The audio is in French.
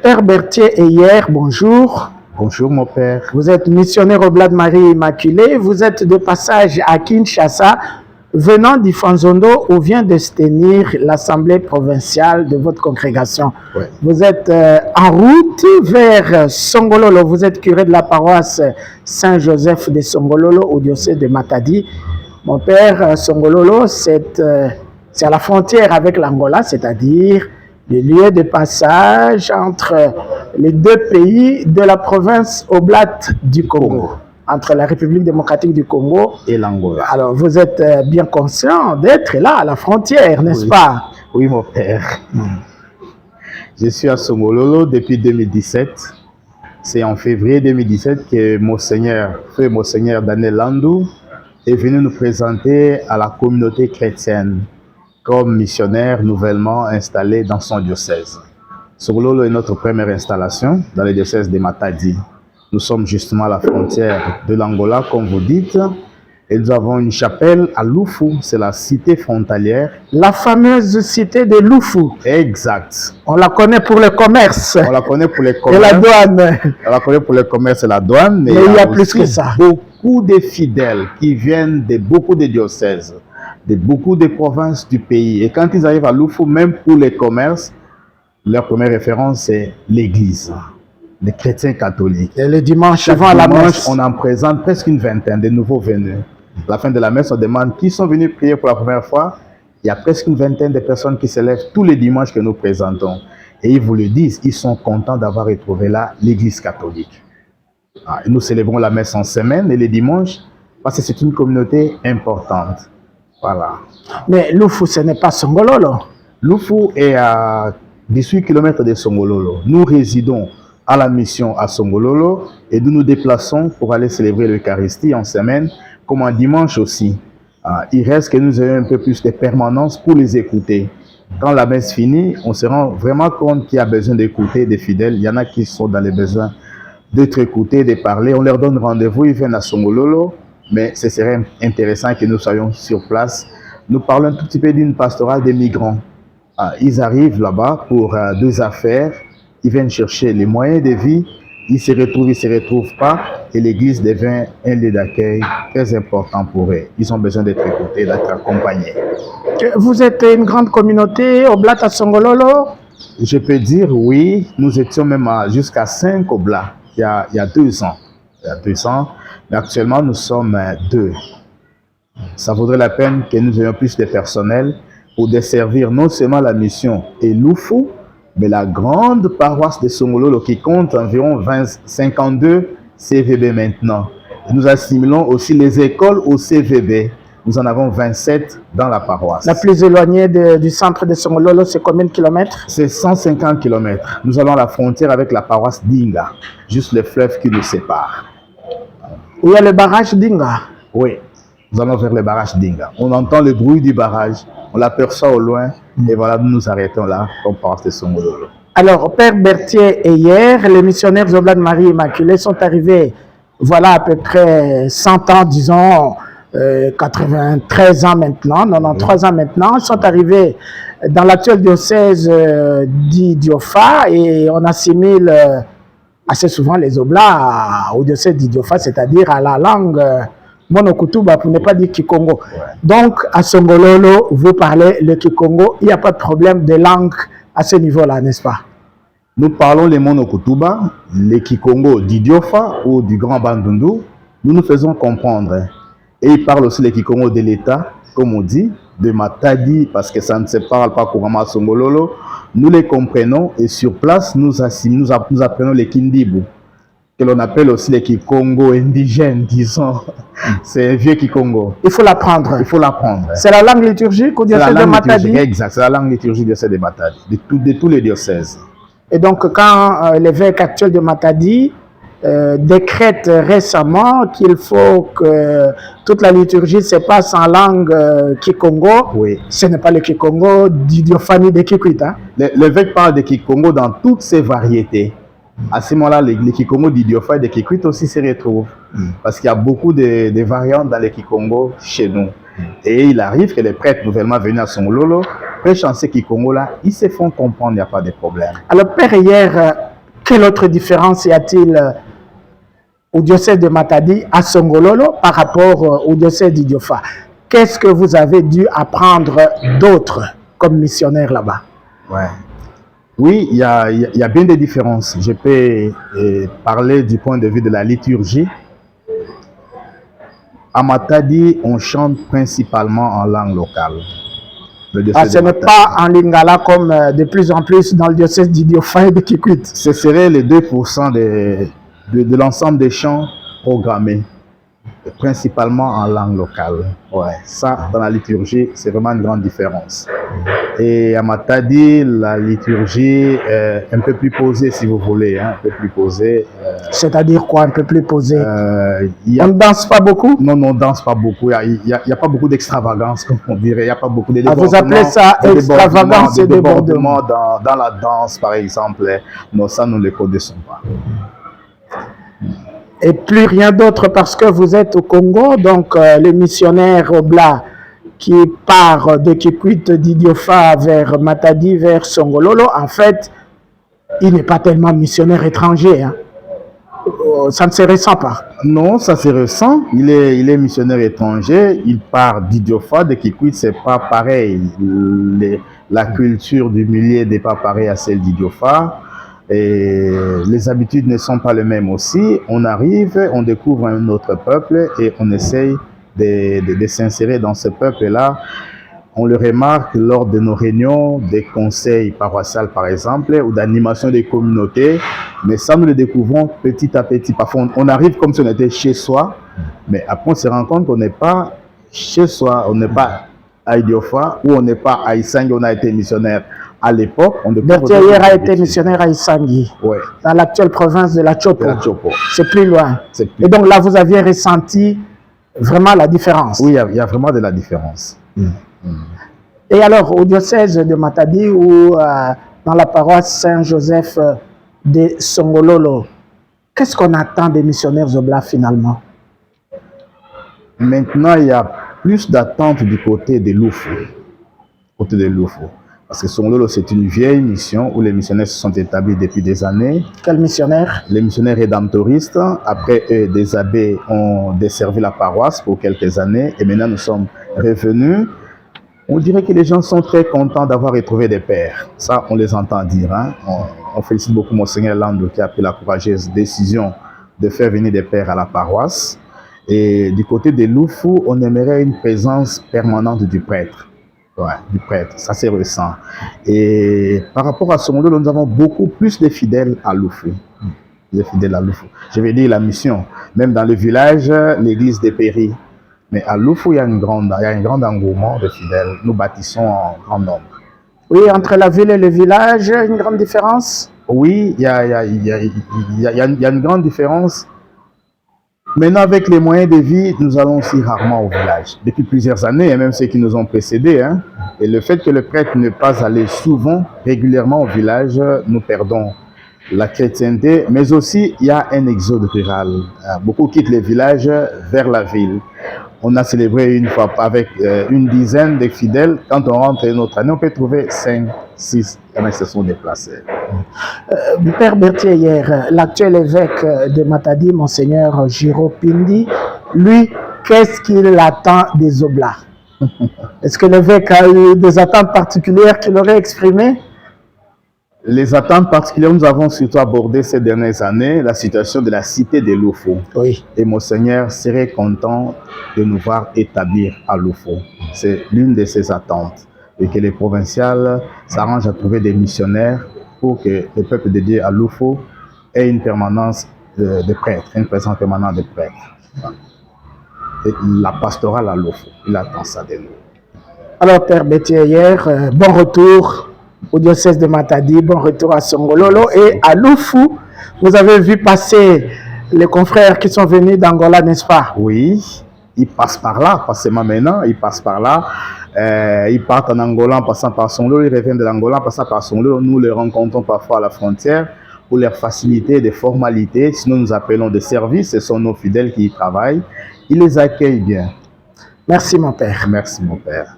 Père Berthier Eyer, bonjour. Bonjour mon père. Vous êtes missionnaire au Oblat de Marie Immaculée. Vous êtes de passage à Kinshasa, venant d'Ifanzondo où vient de se tenir l'assemblée provinciale de votre congrégation. Ouais. Vous êtes en route vers Songololo. Vous êtes curé de la paroisse Saint-Joseph de Songololo au diocèse de Matadi. Mon père, Songololo, c'est à la frontière avec l'Angola, c'est-à-dire le lieu de passage entre les deux pays de la province oblate du Congo, entre la République démocratique du Congo et l'Angola. Alors, vous êtes bien conscient d'être là, à la frontière, n'est-ce pas? Oui, mon père. Je suis à Songololo depuis 2017. C'est en février 2017 que frère Monseigneur Daniel Landou est venu nous présenter à la communauté chrétienne comme missionnaire nouvellement installé dans son diocèse. Songololo est notre première installation dans le diocèse de Matadi. Nous sommes justement à la frontière de l'Angola, comme vous dites, et nous avons une chapelle à Lufu, c'est la cité frontalière. La fameuse cité de Lufu. Exact. On la connaît pour le commerce. On la connaît pour les commerces. Et la douane. On la connaît pour le commerce et la douane, mais il y a plus que ça. Beaucoup de fidèles qui viennent de beaucoup de diocèses, de beaucoup de provinces du pays. Et quand ils arrivent à Lufu, même pour les commerces, leur première référence, c'est l'église, les chrétiens catholiques. Et le dimanche avant la messe, on en présente presque une vingtaine de nouveaux venus. À la fin de la messe, on demande qui sont venus prier pour la première fois. Il y a presque une vingtaine de personnes qui se lèvent tous les dimanches que nous présentons. Et ils vous le disent, ils sont contents d'avoir retrouvé là l'église catholique. Nous célébrons la messe en semaine et les dimanches, parce que c'est une communauté importante. Voilà. Mais Lufu, ce n'est pas Songololo. Lufu est à 18 km de Songololo. Nous résidons à la mission à Songololo et nous nous déplaçons pour aller célébrer l'Eucharistie en semaine, comme en dimanche aussi. Il reste que nous ayons un peu plus de permanence pour les écouter. Quand la messe finit, on se rend vraiment compte qu'il y a besoin d'écouter des fidèles. Il y en a qui sont dans les besoins d'être écoutés, de parler. On leur donne rendez-vous, ils viennent à Songololo, mais ce serait intéressant que nous soyons sur place. Nous parlons un tout petit peu d'une pastorale des migrants. Ils arrivent là-bas pour deux affaires. Ils viennent chercher les moyens de vie. Ils se retrouvent pas. Et l'église devient un lieu d'accueil très important pour eux. Ils ont besoin d'être écoutés, d'être accompagnés. Vous êtes une grande communauté oblate à Songololo? Je peux dire oui. Nous étions même jusqu'à 5 oblats il y a 2 ans. Il y a 2 ans. Mais actuellement, nous sommes 2. Ça vaudrait la peine que nous ayons plus de personnel pour desservir non seulement la mission et Lufu, mais la grande paroisse de Songololo qui compte environ 52 CVB maintenant. Et nous assimilons aussi les écoles au CVB. Nous en avons 27 dans la paroisse. La plus éloignée du centre de Songololo, c'est combien de kilomètres? C'est 150 km. Nous allons à la frontière avec la paroisse d'Inga, juste le fleuve qui nous sépare. Où il y a le barrage d'Inga? Oui, nous allons vers le barrage d'Inga. On entend le bruit du barrage, on l'aperçoit au loin, et voilà, nous nous arrêtons là, comme paroisse de Songololo. Alors, Père Berthier et hier, les missionnaires Oblat de Marie Immaculée sont arrivés, voilà à peu près 100 ans, disons, 93 ans maintenant, 93 ans maintenant, ils sont arrivés dans l'actuel diocèse d'Idiofa et on assimile assez souvent les Oblats au diocèse d'Idiofa, c'est-à-dire à la langue monokutuba, pour ne pas dire Kikongo. Ouais. Donc, à Songololo, vous parlez le Kikongo, il n'y a pas de problème de langue à ce niveau-là, n'est-ce pas? Nous parlons les monokutuba, les Kikongo d'Idiofa ou du Grand Bandundu, nous nous faisons comprendre. Et ils parlent aussi les Kikongo de l'État, comme on dit, de Matadi, parce que ça ne se parle pas couramment à Songololo. Nous les comprenons et sur place, nous apprenons les Kindibu, que l'on appelle aussi les Kikongo indigènes, disons. C'est un vieux Kikongo. Il faut l'apprendre. Il faut l'apprendre. C'est la langue liturgique au diocèse de Matadi? Exact, c'est la langue liturgique du diocèse de Matadi, de tous les diocèses. Et donc, quand l'évêque actuel de Matadi décrète récemment qu'il faut que toute la liturgie se passe en langue Kikongo, oui. Ce n'est pas le Kikongo d'Idiophanie de Kikwit. Hein? L'évêque parle de Kikongo dans toutes ses variétés. À ce moment-là, les Kikongo d'Idiofa et de Kikwit aussi se retrouvent. Parce qu'il y a beaucoup de variantes dans les Kikongo chez nous. Et il arrive que les prêtres nouvellement venus à Songololo prêchent en ces Kikongo-là, ils se font comprendre, il n'y a pas de problème. Alors, Père, hier, Quelle autre différence y a-t-il au diocèse de Matadi à Songololo par rapport au diocèse d'Idiofa? Qu'est-ce que vous avez dû apprendre d'autres comme missionnaire là-bas? Ouais. Oui, il y a bien des différences. Je peux parler du point de vue de la liturgie. À Matadi, on chante principalement en langue locale. Ce n'est pas en lingala comme de plus en plus dans le diocèse d'Idiofa et de Kikwit. Ce serait les 2% de l'ensemble des chants programmés, principalement en langue locale. Ouais, ça, dans la liturgie, c'est vraiment une grande différence. Et à Matadi, la liturgie est un peu plus posée, si vous voulez, hein, un peu plus posée. C'est-à-dire quoi, un peu plus posée? On ne danse pas beaucoup? Non, on ne danse pas beaucoup. Il y a pas beaucoup d'extravagance, comme on dirait. Il n'y a pas beaucoup de débordements. Vous appelez ça extravagance et débordement? Dans la danse, par exemple. Non, ça, nous ne le connaissons pas. Et plus rien d'autre parce que vous êtes au Congo, donc les missionnaires Oblats qui part de Kikwit, d'Idiofa vers Matadi, vers Songololo, en fait, il n'est pas tellement missionnaire étranger. Hein. Ça ne se ressent pas. Non, ça se ressent. Il est missionnaire étranger. Il part d'Idiofa, de Kikwit, c'est pas pareil. La culture du milieu n'est pas pareille à celle d'Idiofa. Et les habitudes ne sont pas les mêmes aussi. On arrive, on découvre un autre peuple et on essaye de s'insérer dans ce peuple-là. On le remarque lors de nos réunions, des conseils paroissiales par exemple, ou d'animation des communautés. Mais ça, nous le découvrons petit à petit. Parfois, on arrive comme si on était chez soi, mais après on se rend compte qu'on n'est pas chez soi, on n'est pas à Idiofa, ou on n'est pas à Isangi, on a été missionnaire. À l'époque, on Berthier hier a été missionnaire à Isangi, ouais, dans l'actuelle province de la Chopo. C'est plus loin. Et donc là, vous aviez ressenti vraiment la différence. Oui, il y a vraiment de la différence. Et alors, au diocèse de Matadi ou dans la paroisse Saint-Joseph de Songololo, qu'est-ce qu'on attend des missionnaires Oblats finalement? Maintenant, il y a plus d'attente du côté de Loufou. Parce que Songololo, c'est une vieille mission où les missionnaires se sont établis depuis des années. Quels missionnaires? Les missionnaires rédemptoristes. Après eux, des abbés ont desservi la paroisse pour quelques années. Et maintenant, nous sommes revenus. On dirait que les gens sont très contents d'avoir retrouvé des pères. Ça, on les entend dire. Hein? On félicite beaucoup Monseigneur Lando qui a pris la courageuse décision de faire venir des pères à la paroisse. Et du côté de Loufou, on aimerait une présence permanente du prêtre. Ouais, du prêtre, ça se ressent. Et par rapport à Songololo, nous avons beaucoup plus de fidèles à Loufou. Je vais dire la mission. Même dans le village, l'église des Péris. Mais à Loufou, il y a un grand engouement de fidèles. Nous bâtissons en grand nombre. Oui, entre la ville et le village, une grande différence? Oui, il y a une grande différence. Maintenant, avec les moyens de vie, nous allons aussi rarement au village. Depuis plusieurs années, et même ceux qui nous ont précédés. Hein. Et le fait que le prêtre ne pas aller souvent, régulièrement au village, nous perdons la chrétienté. Mais aussi, il y a un exode rural. Beaucoup quittent les villages vers la ville. On a célébré une fois avec une dizaine de fidèles. Quand on rentre une autre année, on peut trouver 5, 6, qui se sont déplacés. Père Berthier hier, l'actuel évêque de Matadi, Monseigneur Giro Pindi, lui, qu'est-ce qu'il attend des Oblats? Est-ce que l'évêque a eu des attentes particulières qu'il aurait exprimées? Les attentes particulières, nous avons surtout abordé ces dernières années la situation de la cité de Loufou. Oui. Et Monseigneur serait content de nous voir établir à Loufou. C'est l'une de ses attentes. Et que les provinciales s'arrangent à trouver des missionnaires pour que le peuple dédié à Loufou ait une permanence de prêtres, une présence permanente de prêtres. Et la pastorale à Loufou, il attend ça de nous. Alors, Père Berthier hier, bon retour au diocèse de Matadi, bon retour à Songololo et à Loufou. Vous avez vu passer les confrères qui sont venus d'Angola, n'est-ce pas? Oui, ils passent par là, pas seulement maintenant, ils passent par là. Ils partent en Angola en passant par Songololo, ils reviennent de l'Angola en passant par Songololo. Nous les rencontrons parfois à la frontière pour leur faciliter des formalités. Sinon, nous appelons des services, ce sont nos fidèles qui y travaillent. Ils les accueillent bien. Merci mon père. Merci mon père.